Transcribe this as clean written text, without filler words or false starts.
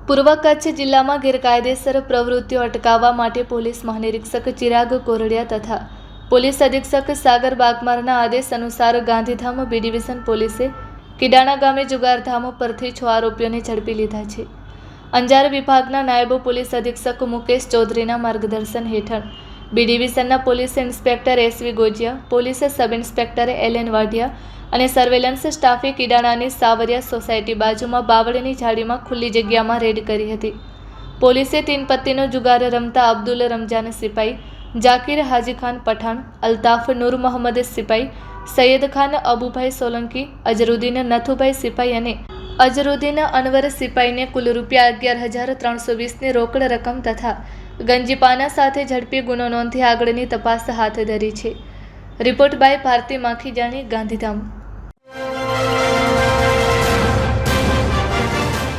પૂર્વ કચ્છ જિલ્લામાં ગેરકાયદેસર પ્રવૃત્તિઓ અટકાવવા માટે પોલીસ મહાનિરીક્ષક ચિરાગ કોરડિયા તથા પોલીસ અધિક્ષક સાગર બાગમારના આદેશ અનુસાર ગાંધીધામ બી ડિવિઝન પોલીસે કિડાણા ગામે જુગારધામો પરથી 6 આરોપીઓને ઝડપી લીધા છે. અંજાર વિભાગના નાયબ પોલીસ અધિક્ષક મુકેશ ચૌધરીના માર્ગદર્શન હેઠળ બી ડિવિઝનના police inspector SV Gojiya, police sub inspector LN Vadhiya અને સર્વેલન્સ સ્ટાફે કિડાણાની સાવરિયા સોસાયટી બાજુમાં બાવળીની ઝાડીમાં ખુલ્લી જગ્યામાં રેડ કરી હતી. પોલીસે 3 પત્તીનો જુગાર રમતા અબ્દુલ રમજાન સિપાઈ, જાકીર હાજી ખાન પઠાણ, અલ્તાફ નૂર મોહમ્મદ સિપાઈ, સૈયદ ખાન અબુભાઈ સોલંકી, અઝરુદ્દીન નથુભાઈ સિપાઈ અને અઝરુદ્દીન અનવર સિપાઈને કુલ ₹11,320ની રોકડ રકમ તથા ગંજીપાના સાથે ઝડપી ગુનો નોંધી આગળની તપાસ હાથ ધરી છે. Report by Bharti Makhijani, Gandhidham.